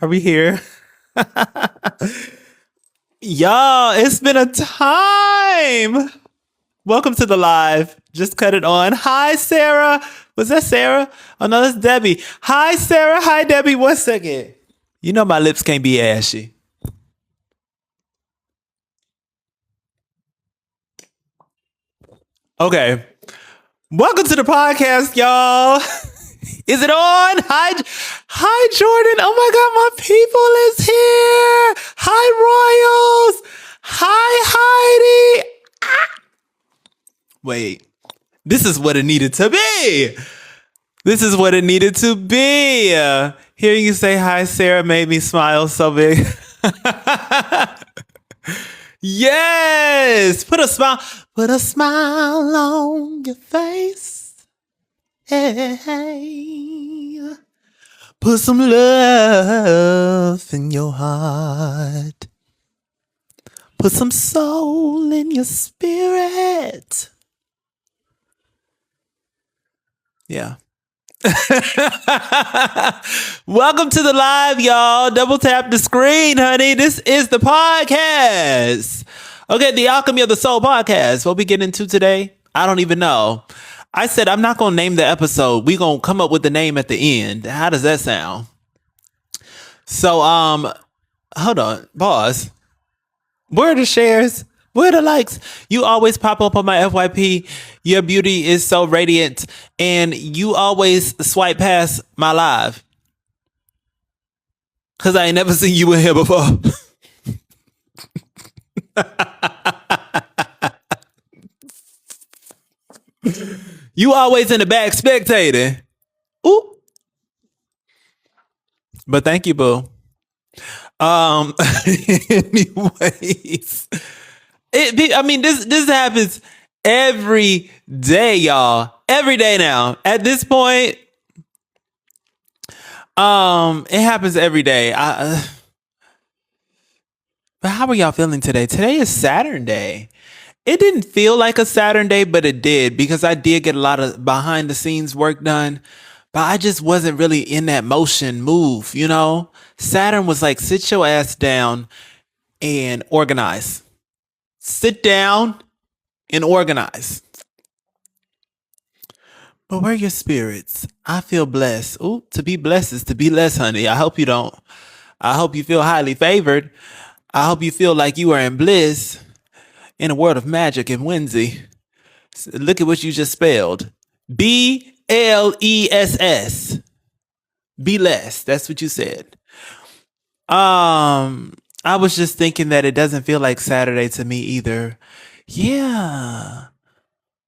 Are we here? Y'all, it's been a time. Welcome to the live. Just cut it on. Hi, Sarah. Was that Sarah? Oh, no, that's Debbie. Hi, Sarah. Hi, Debbie. 1 second. You know my lips can't be ashy. Okay. Welcome to the podcast, y'all. Is it on? Hi, Jordan. Oh my God, my people is here. Hi, Royals. Hi, Heidi. Wait, this is what it needed to be. This is what it needed to be. Hearing you say hi, Sarah, made me smile so big. Yes, put a smile on your face. Hey, put some love in your heart. Put some soul in your spirit. Yeah. Welcome to the live, y'all. Double tap the screen, honey. This is the podcast. Okay, the Alchemy of the Soul podcast. What we get into today? I don't even know. I said I'm not gonna name the episode. We gonna come up with the name at the end. How does that sound? So, hold on, pause. Where are the shares? Where are the likes? You always pop up on my FYP. Your beauty is so radiant. And you always swipe past my live. Because I ain't never seen you in here before. You always in the back spectating. Ooh. But thank you, boo. Anyways. This happens every day, y'all. Every day now. At this point, it happens every day. But how are y'all feeling today? Today is Saturn Day. It didn't feel like a Saturn Day, but it did because I did get a lot of behind the scenes work done. But I just wasn't really in that move, you know? Saturn was like, sit your ass down and organize. Sit down and organize. But where are your spirits? I feel blessed. Ooh, to be blessed is to be less, honey. I hope you don't. I hope you feel highly favored. I hope you feel like you are in bliss in a world of magic and whimsy. Look at what you just spelled. BLESS. Be less. That's what you said. I was just thinking that it doesn't feel like Saturday to me either. Yeah.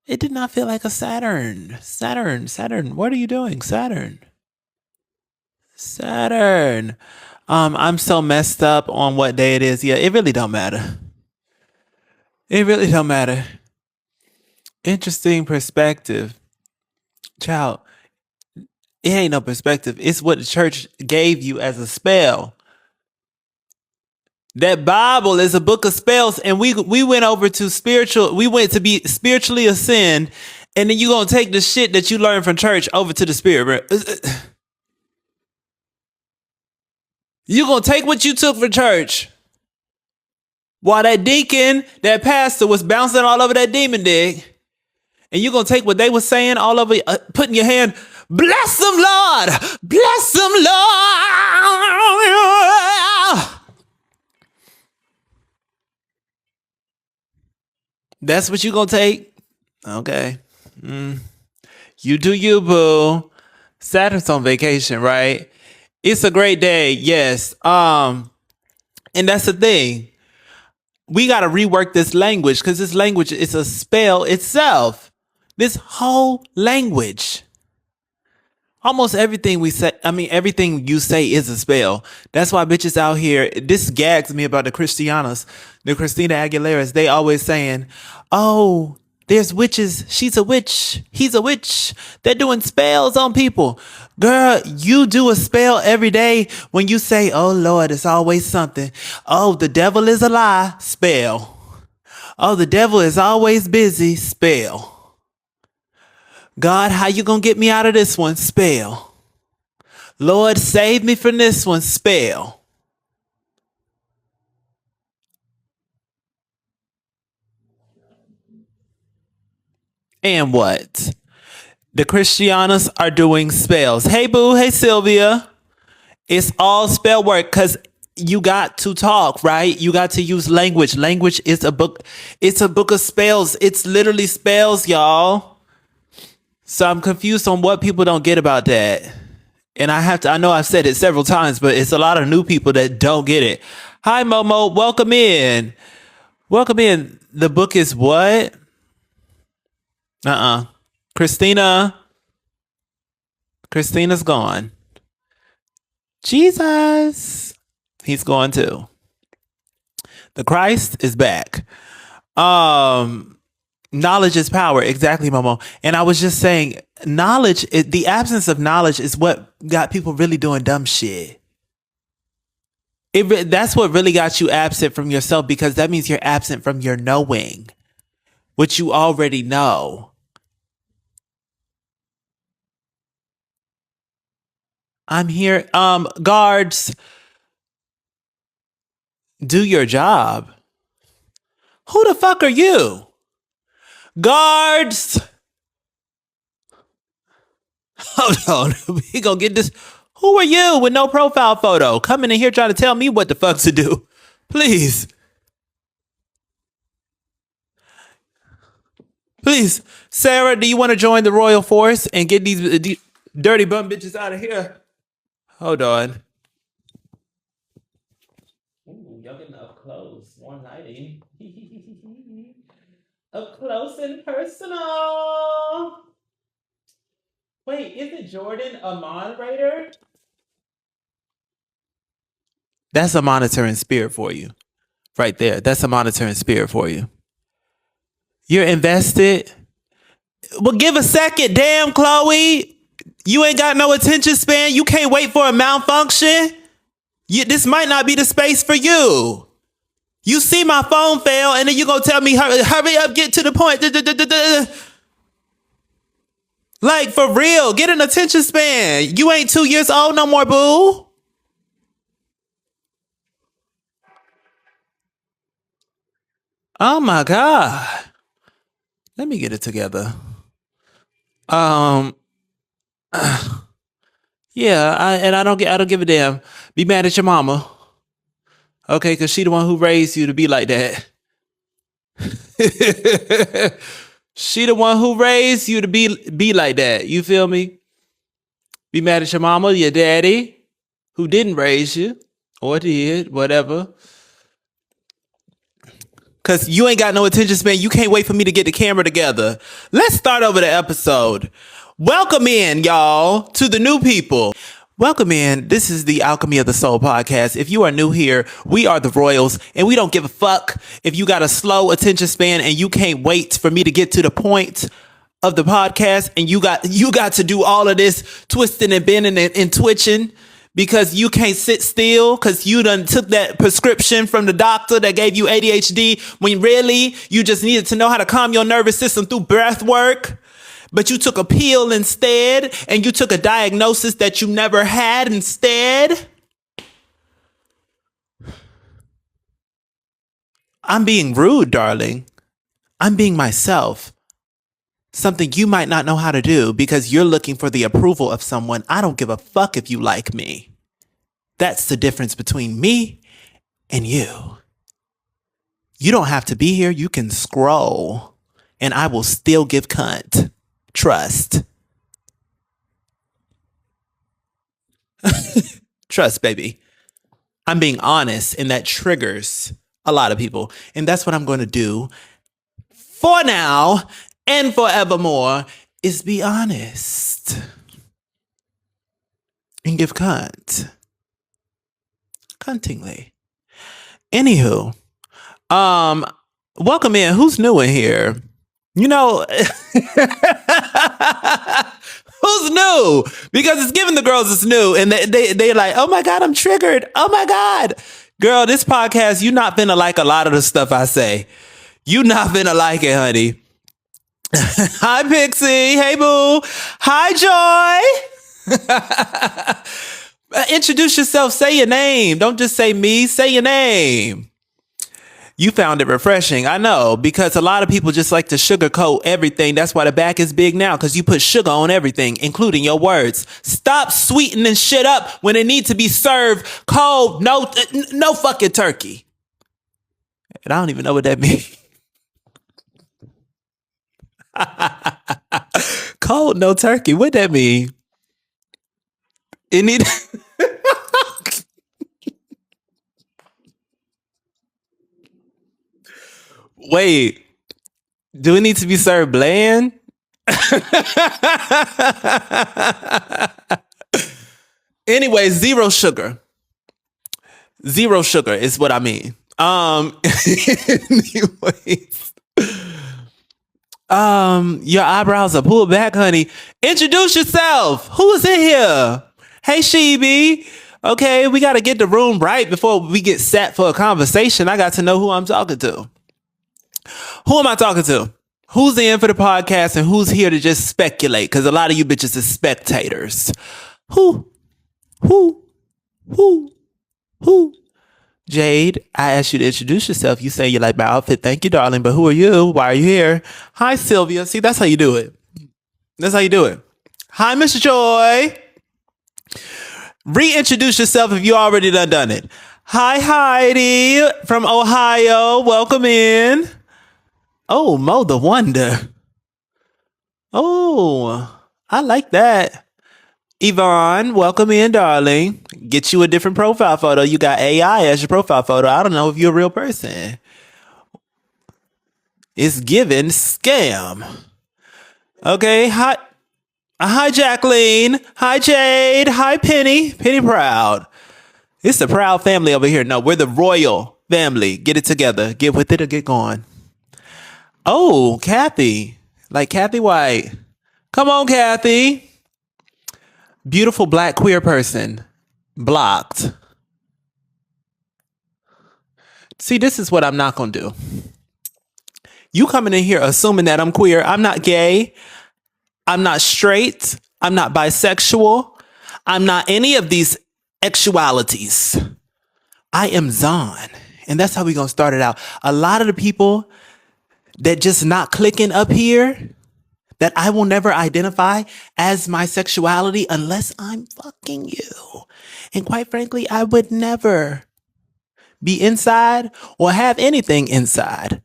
It did not feel like a Saturn. Saturn. What are you doing? Saturn. I'm so messed up on what day it is. Yeah, it really don't matter. It really don't matter. Interesting perspective. Child, it ain't no perspective. It's what the church gave you as a spell. That Bible is a book of spells, and we went over to spiritual. We went to be spiritually ascend, and then you gonna take the shit that you learned from church over to the spirit. You gonna take what you took from church, while that deacon, that pastor was bouncing all over that demon dick, and you gonna take what they were saying all over, putting your hand. Bless them, Lord. Bless them, Lord. That's what you gonna take? Okay. You do you, boo. Saturn's on vacation, right? It's a great day, yes. And that's the thing. We gotta rework this language because this language is a spell itself. This whole language. Almost everything we say, everything you say is a spell. That's why bitches out here, this gags me about the Christianas, the Christina Aguileras. They always saying, oh, there's witches. She's a witch. He's a witch. They're doing spells on people. Girl, you do a spell every day when you say, oh, Lord, it's always something. Oh, the devil is a lie. Spell. Oh, the devil is always busy. Spell. God, how you gonna get me out of this one? Spell. Lord, save me from this one. Spell. And what? The Christianas are doing spells. Hey, boo. Hey, Sylvia. It's all spell work because you got to talk, right? You got to use language. Language is a book. It's a book of spells. It's literally spells, y'all. So I'm confused on what people don't get about that. And I know I've said it several times, but it's a lot of new people that don't get it. Hi, Momo. Welcome in. Welcome in. The book is what? Christina's gone. Jesus. He's gone too. The Christ is back. Knowledge is power. Exactly, Momo. And I was just saying, the absence of knowledge is what got people really doing dumb shit. That's what really got you absent from yourself, because that means you're absent from your knowing, which you already know. I'm here. Guards, do your job. Who the fuck are you? Guards! Hold on. We gonna get this. Who are you with no profile photo? Coming in here trying to tell me what the fuck to do. Please. Please. Sarah, do you want to join the royal force and get these dirty bum bitches out of here? Hold on. Ooh, y'all getting up close. 190. Up close and personal. Wait, isn't Jordan a moderator? That's a monitoring spirit for you. Right there. That's a monitoring spirit for you. You're invested. Well, give a second. Damn, Chloe. You ain't got no attention span. You can't wait for a malfunction. This might not be the space for you. You see my phone fail, and then you gonna tell me, hurry up, get to the point. Like, for real, get an attention span. You ain't 2 years old no more, boo. Oh my God. Let me get it together. Yeah, I don't give a damn. Be mad at your mama. Okay, because she the one who raised you to be like that. She the one who raised you to be like that. You feel me? Be mad at your mama, your daddy, who didn't raise you, or did, whatever. Because you ain't got no attention span. You can't wait for me to get the camera together. Let's start over the episode. Welcome in, y'all, to the new people. Welcome in. This is the Alchemy of the Soul podcast. If you are new here, we are the Royals, and we don't give a fuck if you got a slow attention span and you can't wait for me to get to the point of the podcast, and you got to do all of this twisting and bending and twitching because you can't sit still because you done took that prescription from the doctor that gave you ADHD when really you just needed to know how to calm your nervous system through breath work. But you took a pill instead, and you took a diagnosis that you never had instead. I'm being rude, darling. I'm being myself. Something you might not know how to do because you're looking for the approval of someone. I don't give a fuck if you like me. That's the difference between me and you. You don't have to be here. You can scroll, and I will still give cunt. Trust. Trust, baby. I'm being honest, and that triggers a lot of people. And that's what I'm going to do for now and forevermore, is be honest and give cunt. Cuntingly. Anywho, welcome in. Who's new in here? You know, who's new? Because it's giving the girls it's new, and they like, oh my God, I'm triggered. Oh my God. Girl, this podcast, you not finna like a lot of the stuff I say. You not finna like it, honey. Hi, Pixie. Hey, boo. Hi, Joy. Introduce yourself. Say your name. Don't just say me. Say your name. You found it refreshing. I know, because a lot of people just like to sugarcoat everything. That's why the back is big now, because you put sugar on everything, including your words. Stop sweetening shit up when it needs to be served cold. No fucking turkey. And I don't even know what that means. Cold, no turkey. What that mean? It need. Wait. Do it need to be served bland? Anyway, zero sugar. Zero sugar is what I mean. Anyways. Your eyebrows are pulled back, honey. Introduce yourself. Who's in here? Hey, Sheeby. Okay, we got to get the room right before we get set for a conversation. I got to know who I'm talking to. Who am I talking to? Who's in for the podcast and who's here to just speculate? Because a lot of you bitches are spectators. Who? Jade, I asked you to introduce yourself. You say you like my outfit. Thank you, darling. But who are you? Why are you here? Hi, Sylvia. See, that's how you do it. That's how you do it. Hi, Miss Joy. Reintroduce yourself if you already done it. Hi, Heidi from Ohio. Welcome in. Oh, Mo the Wonder. Oh, I like that. Yvonne, welcome in, darling. Get you a different profile photo. You got AI as your profile photo. I don't know if you're a real person. It's given scam. Okay, hi, Jacqueline. Hi, Jade. Hi, Penny. Penny Proud. It's the Proud family over here. No, we're the royal family. Get it together. Get with it or get gone. Oh, Kathy. Like Kathy White. Come on, Kathy. Beautiful black queer person. Blocked. See, this is what I'm not going to do. You coming in here assuming that I'm queer. I'm not gay. I'm not straight. I'm not bisexual. I'm not any of these sexualities. I am Zon. And that's how we're going to start it out. A lot of the people that just not clicking up here, that I will never identify as my sexuality unless I'm fucking you. And quite frankly, I would never be inside or have anything inside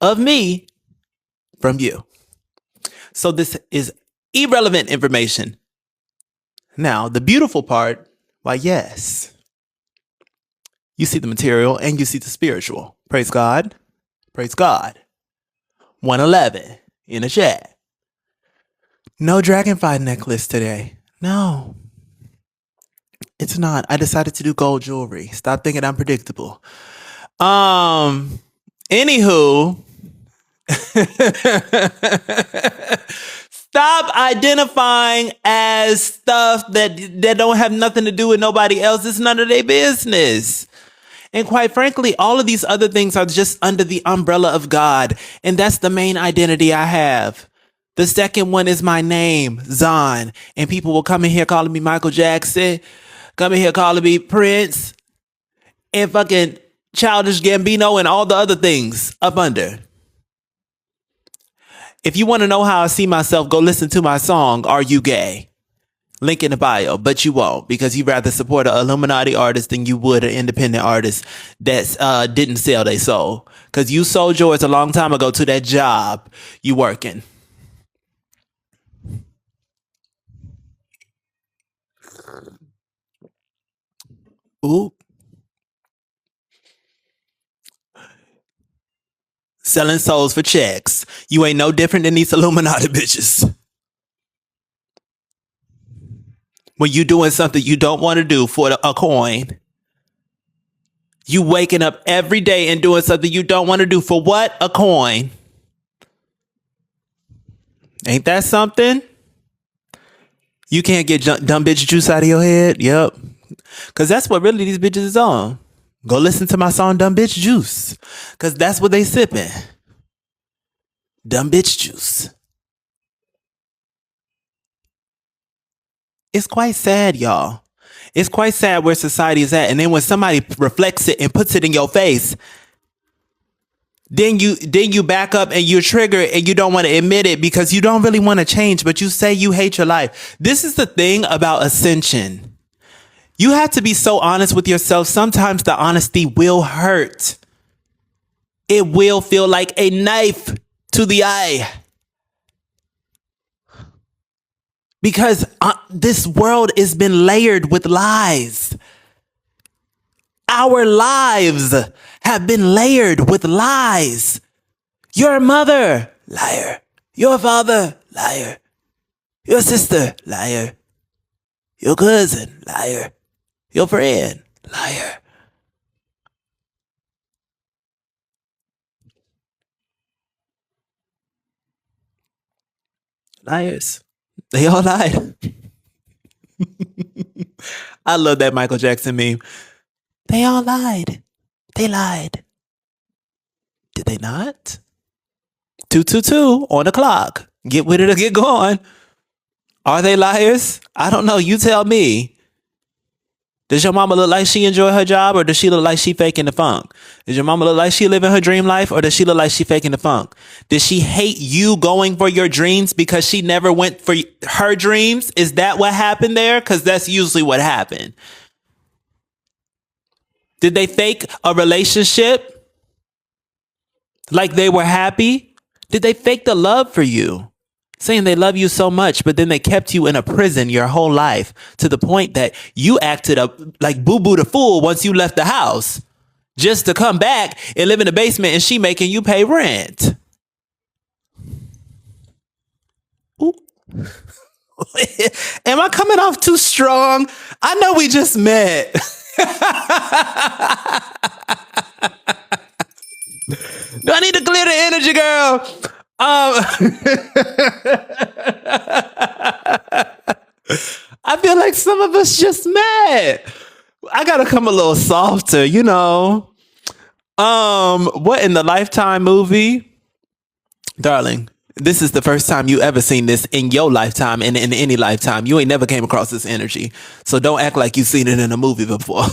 of me from you. So this is irrelevant information. Now, the beautiful part, why, yes, you see the material and you see the spiritual. Praise God. Praise God. 111 in the chat. No dragonfly necklace today. No, it's not. I decided to do gold jewelry. Stop thinking I'm predictable. Anywho, stop identifying as stuff that don't have nothing to do with nobody else. It's none of their business. And quite frankly, all of these other things are just under the umbrella of God. And that's the main identity I have. The second one is my name, Zon. And people will come in here calling me Michael Jackson, come in here calling me Prince, and fucking Childish Gambino and all the other things up under. If you want to know how I see myself, go listen to my song, Are You Gay? Link in the bio, but you won't, because you'd rather support an Illuminati artist than you would an independent artist that didn't sell their soul. Because you sold yours a long time ago to that job you working. Ooh. Selling souls for checks. You ain't no different than these Illuminati bitches. When you doing something you don't want to do for a coin. You waking up every day and doing something you don't want to do for what? A coin. Ain't that something? You can't get dumb bitch juice out of your head? Yep. Because that's what really these bitches is on. Go listen to my song Dumb Bitch Juice. Because that's what they sipping. Dumb bitch juice. It's quite sad, y'all. It's quite sad where society is at. And then when somebody reflects it and puts it in your face, then you back up and you're triggered and you don't want to admit it because you don't really want to change, but you say you hate your life. This is the thing about ascension. You have to be so honest with yourself. Sometimes the honesty will hurt. It will feel like a knife to the eye. Because this world has been layered with lies. Our lives have been layered with lies. Your mother, liar. Your father, liar. Your sister, liar. Your cousin, liar. Your friend, liar. Liars. They all lied. I love that Michael Jackson meme. They all lied. They lied. Did they not? 222 on the clock. Get with it or get going. Are they liars? I don't know. You tell me. Does your mama look like she enjoy her job, or does she look like she faking the funk? Does your mama look like she living her dream life, or does she look like she faking the funk? Does she hate you going for your dreams because she never went for her dreams? Is that what happened there? Because that's usually what happened. Did they fake a relationship like they were happy? Did they fake the love for you? Saying they love you so much, but then they kept you in a prison your whole life to the point that you acted up like Boo Boo the Fool once you left the house just to come back and live in the basement and she making you pay rent. Ooh. Am I coming off too strong? I know we just met. Do I need to clear the energy, girl? I feel like some of us just met. I gotta come a little softer, you know. What in the Lifetime movie? Darling, this is the first time you ever seen this in your lifetime and in any lifetime. You ain't never came across this energy. So don't act like you've seen it in a movie before.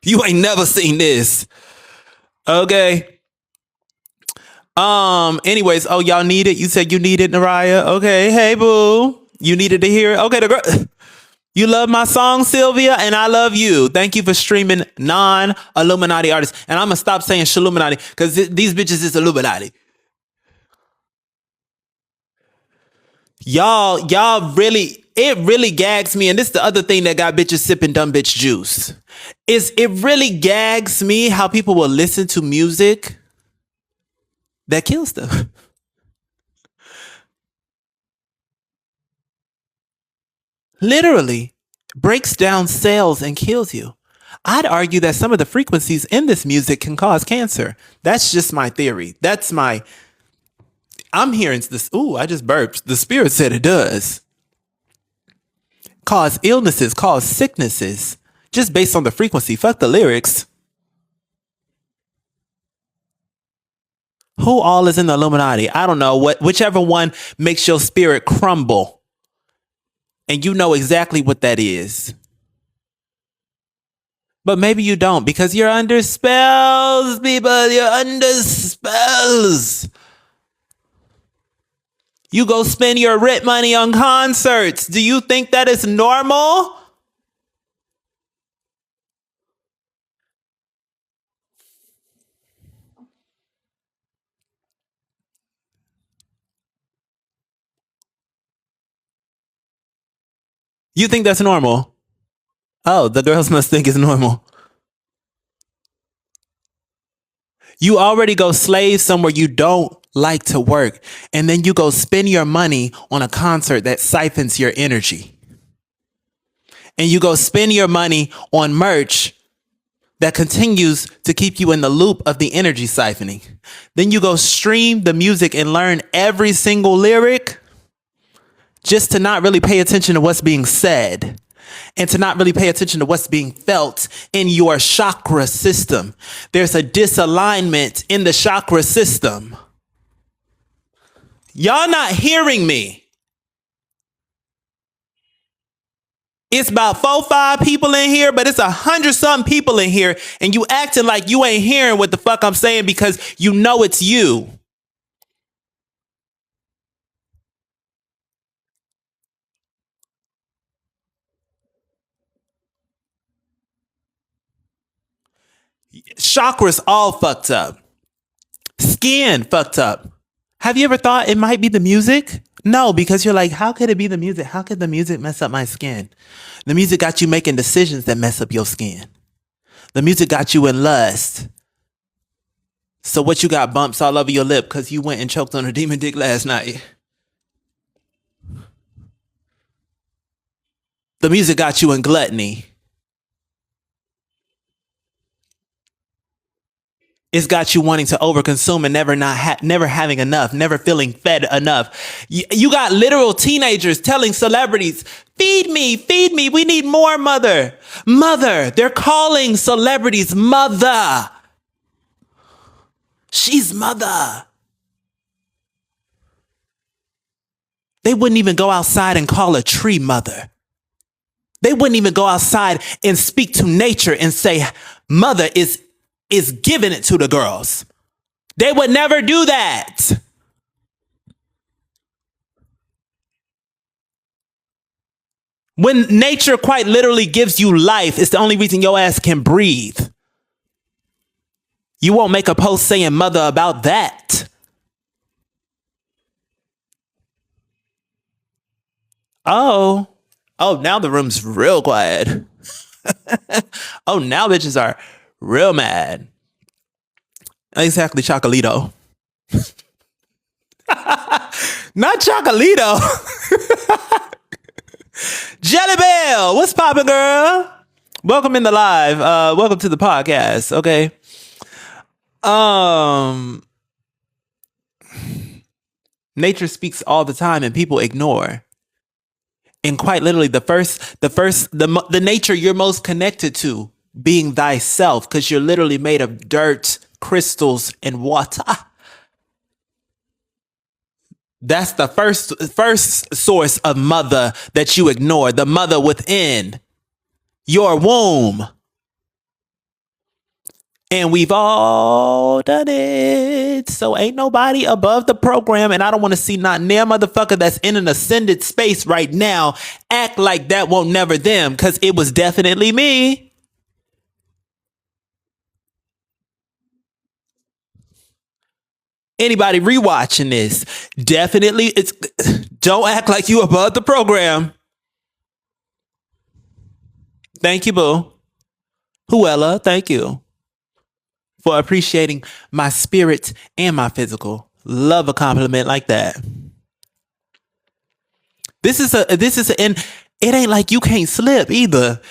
You ain't never seen this. Okay. Anyways, oh, y'all need it. You said you need it, Naraya. Okay, hey boo. You needed to hear it. Okay, the girl. You love my song, Sylvia, and I love you. Thank you for streaming non-Illuminati artists. And I'm gonna stop saying Shaluminati because these bitches is Illuminati. Y'all really, it really gags me. And this is the other thing that got bitches sipping dumb bitch juice. Is it really gags me how people will listen to music that kills them. Literally breaks down cells and kills you. I'd argue that some of the frequencies in this music can cause cancer. That's just my theory. I'm hearing this. Ooh, I just burped. The spirit said it does. Cause illnesses, cause sicknesses, just based on the frequency. Fuck the lyrics. Who all is in the Illuminati? I don't know. Whichever one makes your spirit crumble. And you know exactly what that is. But maybe you don't because you're under spells, people. You're under spells. You go spend your rent money on concerts. Do you think that is normal? You think that's normal? Oh, the girls must think it's normal. You already go slave somewhere you don't like to work, and then you go spend your money on a concert that siphons your energy. And you go spend your money on merch that continues to keep you in the loop of the energy siphoning. Then you go stream the music and learn every single lyric just to not really pay attention to what's being said and to not really pay attention to what's being felt in your chakra system. There's a disalignment in the chakra system. Y'all not hearing me. It's about 4-5 people in here, but it's 100-something people in here, and you acting like you ain't hearing what the fuck I'm saying because you know it's you. Chakras all fucked up. Skin fucked up. Have you ever thought it might be the music? No, because you're like, how could it be the music? How could the music mess up my skin? The music got you making decisions that mess up your skin. The music got you in lust. So what, you got bumps all over your lip because you went and choked on a demon dick last night? The music got you in gluttony. It's got you wanting to overconsume and never having enough, never feeling fed enough. You got literal teenagers telling celebrities, feed me, we need more, mother. Mother, they're calling celebrities mother. She's mother. They wouldn't even go outside and call a tree mother. They wouldn't even go outside and speak to nature and say, mother is giving it to the girls. They would never do that. When nature quite literally gives you life, it's the only reason your ass can breathe. You won't make a post saying mother about that. Oh, now the room's real quiet. Oh, now bitches are real mad. Exactly, Chocolito. Not Chocolito. Jelly Bell, what's poppin', girl? Welcome in the live. Welcome to the podcast. Okay. Nature speaks all the time, and people ignore. And quite literally, the nature you're most connected to being thyself, because you're literally made of dirt, crystals, and water. That's the first source of mother that you ignore, the mother within your womb. And we've all done it. So ain't nobody above the program. And I don't want to see not near motherfucker that's in an ascended space right now act like that won't never them, because it was definitely me. Anybody rewatching this, definitely it's don't act like you above the program. Thank you, boo. Whoella, thank you for appreciating my spirit and my physical. Love a compliment like that. This is and it ain't like you can't slip either.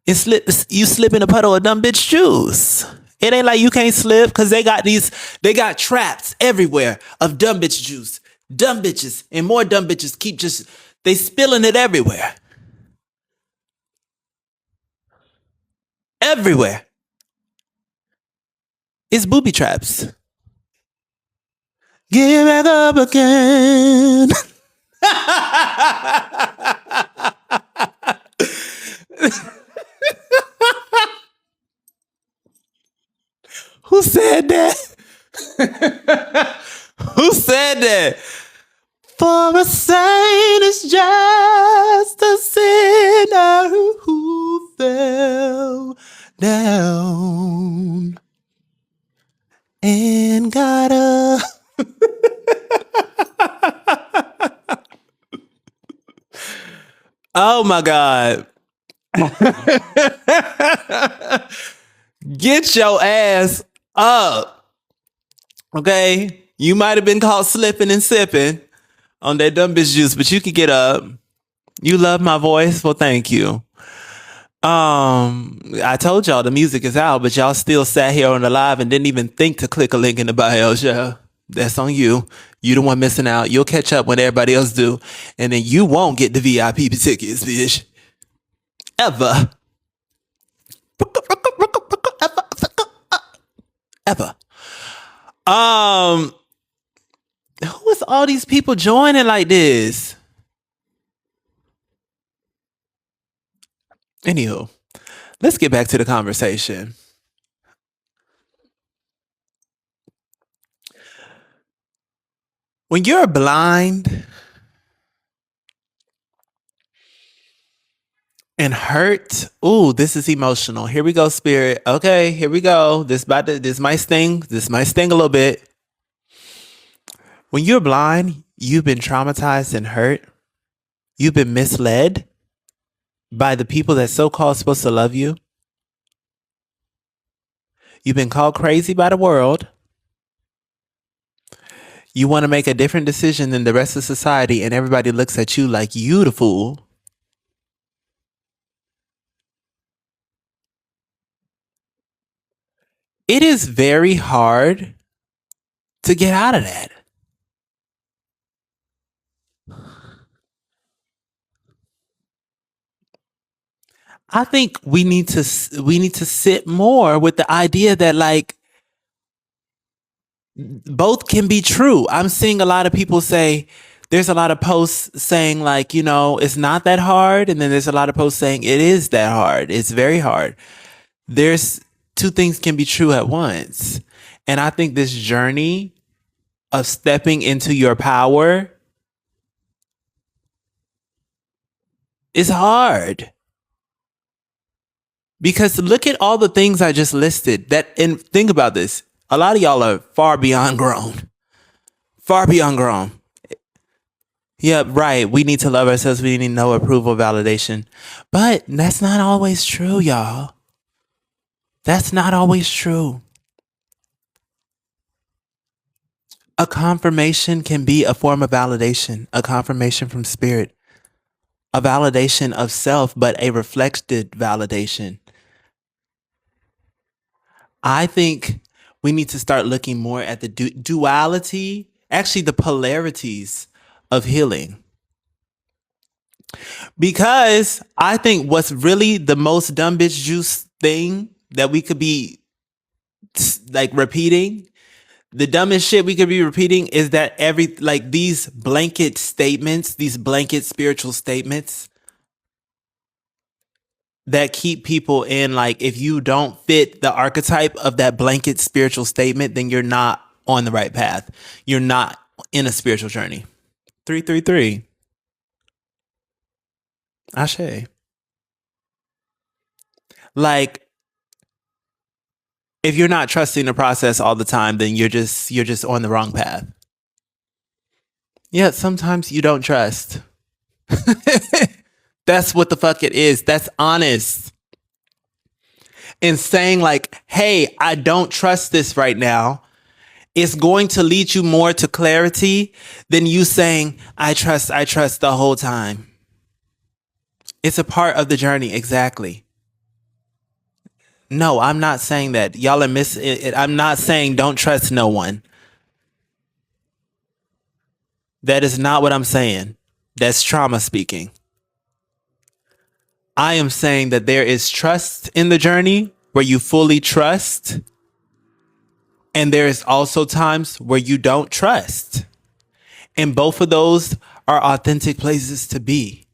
You slip in a puddle of dumb bitch juice. It ain't like you can't slip, because they got traps everywhere of dumb bitch juice. Dumb bitches and more dumb bitches they spilling it everywhere. Everywhere. It's booby traps. Get back up again. Who said that? Who said that? For a saint is just a sinner who fell down and got up. Oh my God. Get your ass up. Okay? You might have been caught slipping and sipping on that dumb bitch juice, but you can get up. You love my voice? Well, thank you. I told y'all the music is out, but y'all still sat here on the live and didn't even think to click a link in the bio show. That's on you. You the one missing out. You'll catch up when everybody else do. And then you won't get the VIP tickets, bitch. Ever. Ever. Who is all these people joining like this? Anywho, let's get back to the conversation. When you're blind and hurt, ooh, this is emotional. Here we go, spirit. Okay, here we go. This might sting. This might sting a little bit. When you're blind, you've been traumatized and hurt. You've been misled by the people that so-called supposed to love you. You've been called crazy by the world. You want to make a different decision than the rest of society, and everybody looks at you like you the fool. It is very hard to get out of that. I think we need to sit more with the idea that like both can be true. I'm seeing a lot of people say there's a lot of posts saying like, it's not that hard, and then there's a lot of posts saying it is that hard. It's very hard. There's two things can be true at once. And I think this journey of stepping into your power is hard. Because look at all the things I just listed and think about this. A lot of y'all are far beyond grown. Far beyond grown. Yeah, right. We need to love ourselves. We need no approval, validation. But that's not always true, y'all. That's not always true. A confirmation can be a form of validation, a confirmation from spirit, a validation of self, but a reflected validation. I think we need to start looking more at the duality, actually, the polarities of healing. Because I think what's really the most dumb bitch juice thing that we could be like repeating, the dumbest shit we could be repeating is that these blanket statements, these blanket spiritual statements that keep people in, like, if you don't fit the archetype of that blanket spiritual statement, then you're not on the right path. You're not in a spiritual journey. 333. Ashe. Like, if you're not trusting the process all the time, then you're just on the wrong path. Yeah, sometimes you don't trust. That's what the fuck it is. That's honest. And saying like, hey, I don't trust this right now, is going to lead you more to clarity than you saying, I trust the whole time. It's a part of the journey, exactly. No, I'm not saying that. Y'all are missing it. I'm not saying don't trust no one. That is not what I'm saying. That's trauma speaking. I am saying that there is trust in the journey where you fully trust. And there is also times where you don't trust. And both of those are authentic places to be.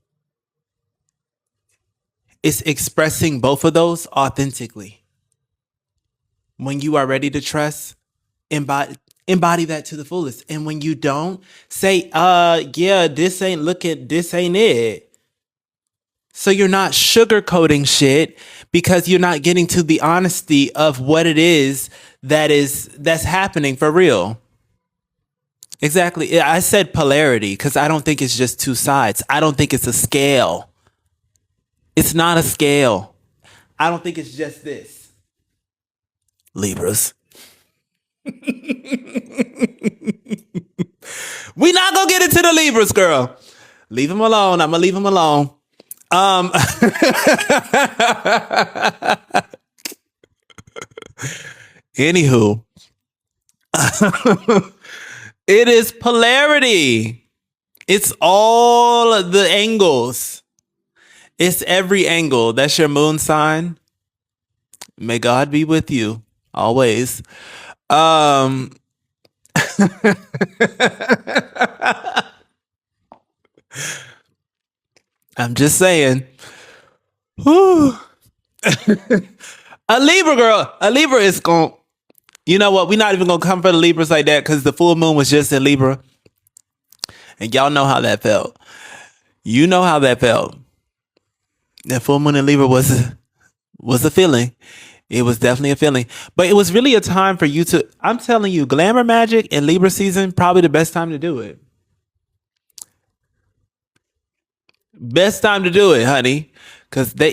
It's expressing both of those authentically. When you are ready to trust, embody that to the fullest. And when you don't, say, yeah, this ain't it. So you're not sugarcoating shit because you're not getting to the honesty of what it is that's happening for real. Exactly. I said polarity because I don't think it's just two sides. I don't think it's a scale. It's not a scale. I don't think it's just this. Libras. We not gonna get into the Libras, girl. Leave him alone. I'm gonna leave him alone. Anywho, it is polarity. It's all the angles. It's every angle. That's your moon sign. May God be with you always. I'm just saying. Whew. A Libra girl, a Libra is going. You know what? We're not even gonna come for the Libras like that because the full moon was just in Libra, and y'all know how that felt. You know how that felt. That full moon in Libra was a feeling. It was definitely a feeling, but it was really a time for you to. I'm telling you, glamour magic in Libra season probably the best time to do it. Best time to do it, honey, because they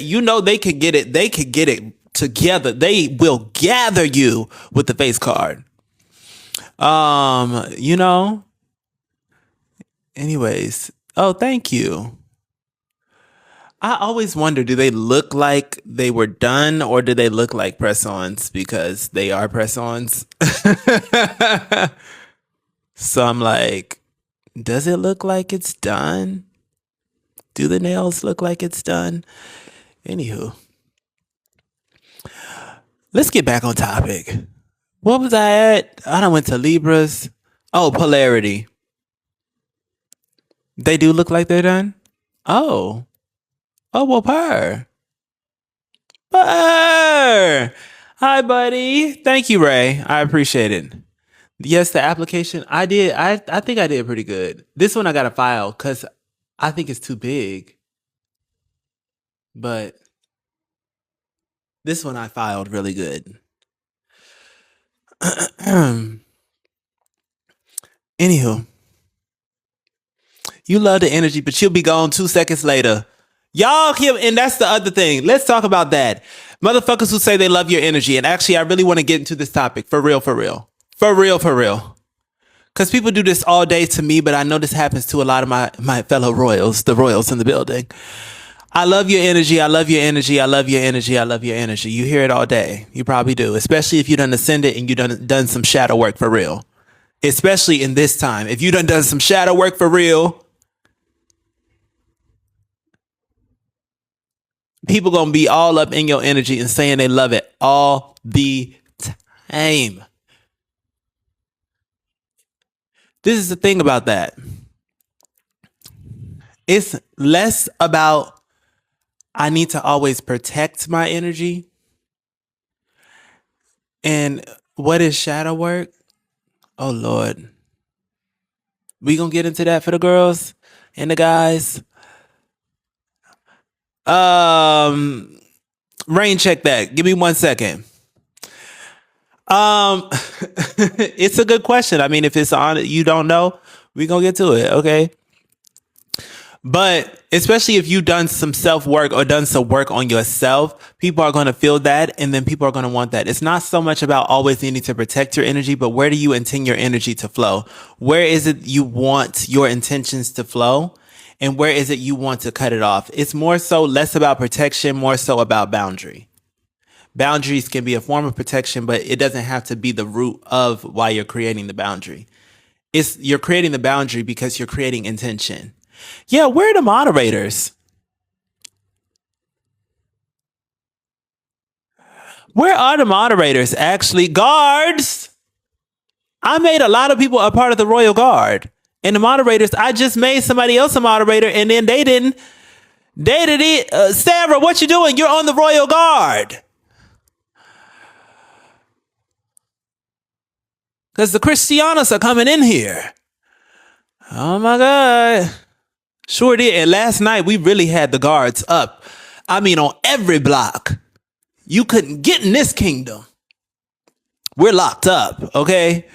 could get it. They could get it together. They will gather you with the face card. You know. Anyways, oh, thank you. I always wonder, do they look like they were done or do they look like press-ons because they are press-ons? So I'm like, does it look like it's done? Do the nails look like it's done? Anywho, let's get back on topic. What was I at? I done went to Libras. Oh, polarity. They do look like they're done? Oh. Oh, well, purr. Purr. Hi, buddy. Thank you, Ray. I appreciate it. Yes, the application. I did. I think I did pretty good. This one I got to file because I think it's too big. But this one I filed really good. Anywho, you love the energy, but you'll be gone 2 seconds later. Y'all here, and that's the other thing. Let's talk about that. Motherfuckers who say they love your energy. And actually, I really want to get into this topic. For real, for real. For real, for real. Because people do this all day to me, but I know this happens to a lot of my fellow royals, the royals in the building. I love your energy. I love your energy. I love your energy. I love your energy. You hear it all day. You probably do. Especially if you done ascended and you done some shadow work for real. Especially in this time. If you done some shadow work for real, people gonna be all up in your energy and saying they love it all the time. This is the thing about that. It's less about I need to always protect my energy. And what is shadow work? Oh Lord. We gonna get into that for the girls and the guys. Rain check that. Give me 1 second. It's a good question. I mean, if it's on you don't know, we gonna get to it, okay? But especially if you've done some self-work or done some work on yourself, people are going to feel that and then people are going to want that. It's not so much about always needing to protect your energy, but where do you intend your energy to flow? Where is it you want your intentions to flow? And where is it you want to cut it off? It's more so less about protection, more so about boundary. Boundaries can be a form of protection, but it doesn't have to be the root of why you're creating the boundary. You're creating the boundary because you're creating intention. Yeah, where are the moderators? Where are the moderators? Actually, guards. I made a lot of people a part of the Royal Guard. And the moderators, I just made somebody else a moderator and then they didn't. They did it. Sarah, what you doing? You're on the Royal Guard. Because the Christianos are coming in here. Oh my God. Sure did. And last night we really had the guards up. I mean, on every block. You couldn't get in this kingdom. We're locked up, okay?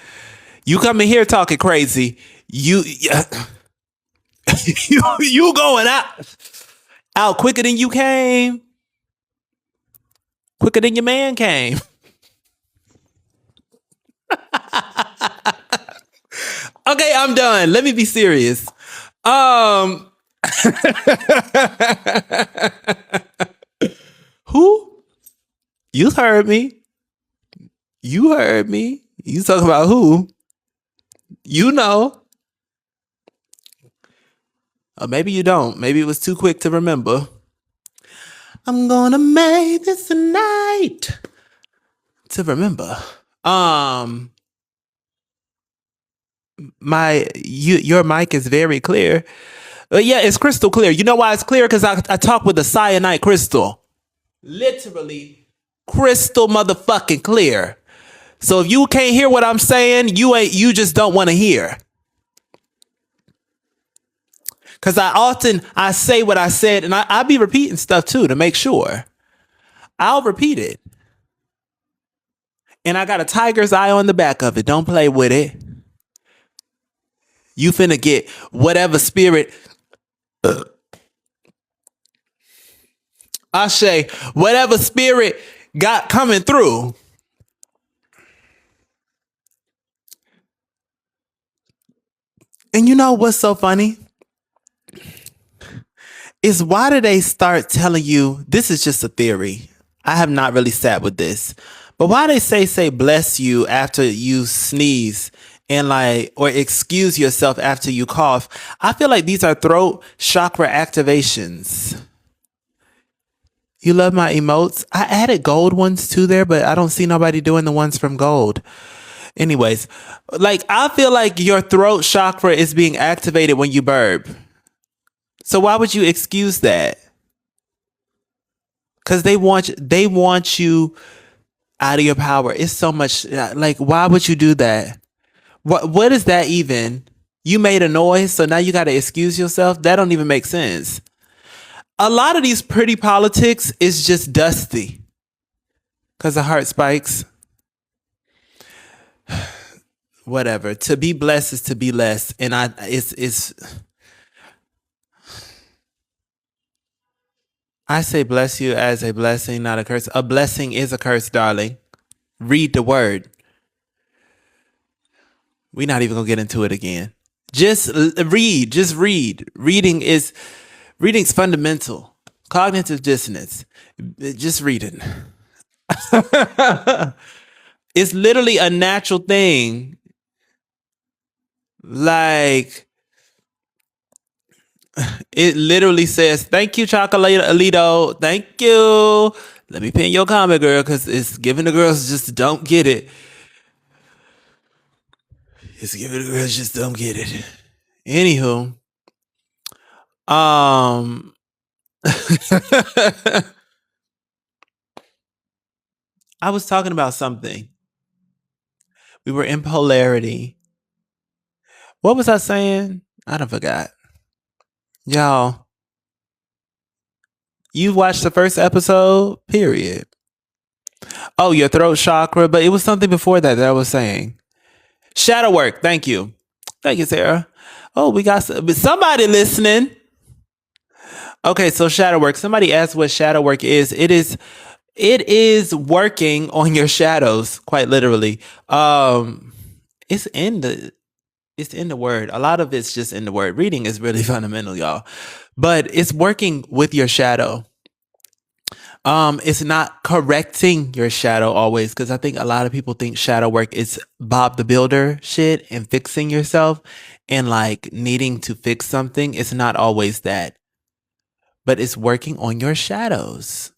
You come in here talking crazy. You going out quicker than you came. Quicker than your man came. Okay, I'm done. Let me be serious. Who? You heard me. You heard me. You talking about who? You know. Or maybe you don't. Maybe it was too quick to remember. I'm gonna make this a night to remember. Your mic is very clear. Yeah, it's crystal clear. You know why it's clear? Because I talk with a cyanide crystal. Literally crystal motherfucking clear. So if you can't hear what I'm saying, you just don't want to hear. Cause I say what I said, and I be repeating stuff too to make sure. I'll repeat it. And I got a tiger's eye on the back of it. Don't play with it. You finna get whatever spirit I say, whatever spirit got coming through. And you know what's so funny? Is why do they start telling you this is just a theory? I have not really sat with this. But why they say bless you after you sneeze and like or excuse yourself after you cough? I feel like these are throat chakra activations. You love my emotes? I added gold ones too there, but I don't see nobody doing the ones from gold. Anyways, like I feel like your throat chakra is being activated when you burp. So why would you excuse that? Because they want you out of your power. It's so much like why would you do that? What is that even? You made a noise, so now you got to excuse yourself. That don't even make sense. A lot of these pretty politics is just dusty because the heart spikes. Whatever. To be blessed is to be less, and it's. I say bless you as a blessing, not a curse. A blessing is a curse, darling. Read the word. We're not even gonna get into it again. Just read. Just read. Reading's fundamental. Cognitive dissonance. Just read it. It's literally a natural thing. Like it literally says, "Thank you, Chocolate Alito. Thank you." Let me pin your comment, girl, because it's giving the girls just don't get it. It's giving the girls just don't get it. Anywho, um, I was talking about something. We were in polarity. What was I saying? I don't forgot. Y'all, you watched the first episode, period. Oh, your throat chakra, but it was something before that I was saying. Shadow work. Thank you. Thank you, Sarah. Oh, we got somebody listening. Okay, so shadow work. Somebody asked what shadow work is. It is working on your shadows, quite literally. It's in the word. A lot of it's just in the word. Reading is really fundamental, y'all. But it's working with your shadow. It's not correcting your shadow always, because I think a lot of people think shadow work is Bob the Builder shit and fixing yourself and like needing to fix something. It's not always that, but it's working on your shadows.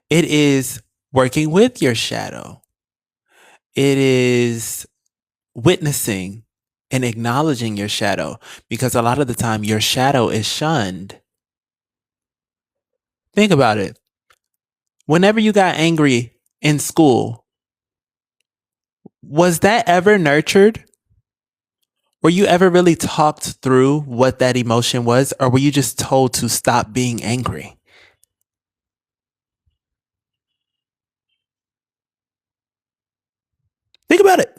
It is working with your shadow. It is witnessing and acknowledging your shadow, because a lot of the time your shadow is shunned. Think about it. Whenever you got angry in school, was that ever nurtured? Were you ever really talked through what that emotion was, or were you just told to stop being angry? Think about it.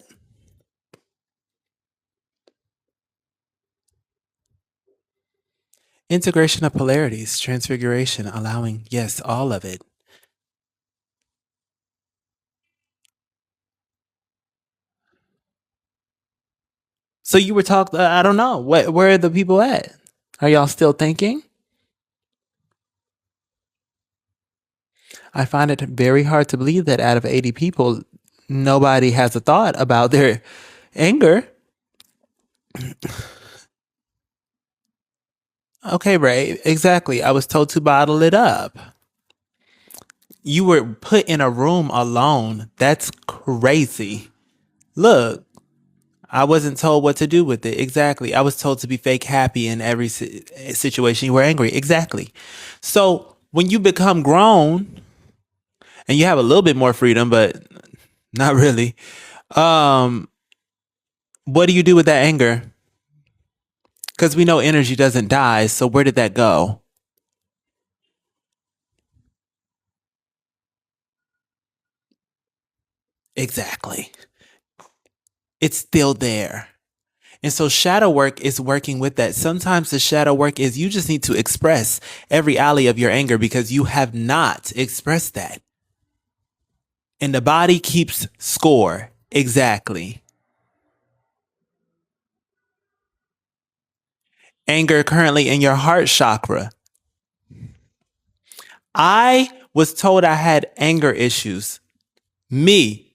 Integration of polarities, transfiguration, allowing, yes, all of it. So you were talking, I don't know, where are the people at? Are y'all still thinking? I find it very hard to believe that out of 80 people, nobody has a thought about their anger. Okay, Ray, exactly. I was told to bottle it up. You were put in a room alone. That's crazy. Look, I wasn't told what to do with it. Exactly. I was told to be fake happy in every situation you were angry. Exactly. So when you become grown and you have a little bit more freedom, but not really, um, what do you do with that anger? Because we know energy doesn't die. So where did that go? Exactly. It's still there. And so shadow work is working with that. Sometimes the shadow work is you just need to express every alley of your anger because you have not expressed that. And the body keeps score. Exactly. Anger currently in your heart chakra. I was told I had anger issues. Me.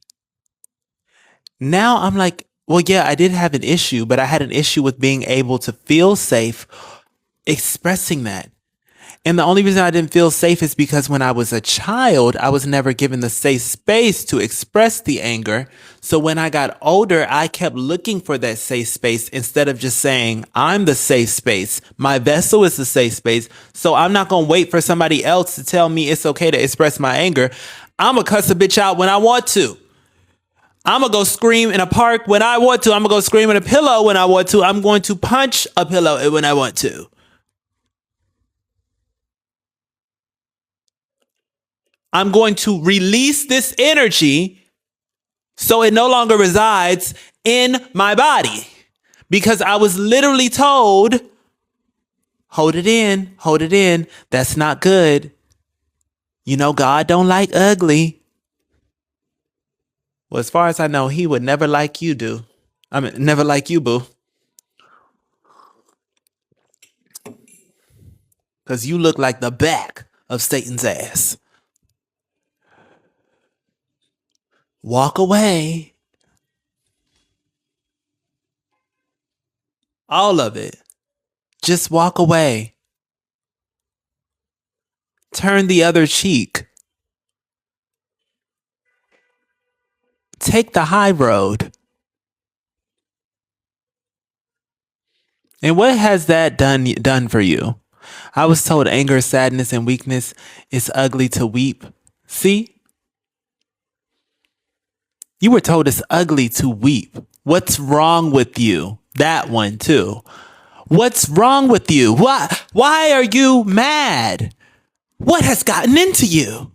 Now I'm like, well, yeah, I did have an issue, but I had an issue with being able to feel safe expressing that. And the only reason I didn't feel safe is because when I was a child, I was never given the safe space to express the anger. So when I got older, I kept looking for that safe space instead of just saying, I'm the safe space. My vessel is the safe space. So I'm not going to wait for somebody else to tell me it's okay to express my anger. I'm going to cuss a bitch out when I want to. I'm going to go scream in a park when I want to. I'm going to go scream in a pillow when I want to. I'm going to punch a pillow when I want to. I'm going to release this energy so it no longer resides in my body. Because I was literally told, hold it in, hold it in. That's not good. You know, God don't like ugly. Well, as far as I know, he would never like you, never like you, boo. Because you look like the back of Satan's ass. Walk away. All of it. Just walk away. Turn the other cheek. Take the high road. And what has that done for you? I was told anger, sadness, and weakness is ugly to weep. See? You were told it's ugly to weep. What's wrong with you? That one too. What's wrong with you? Why are you mad? What has gotten into you?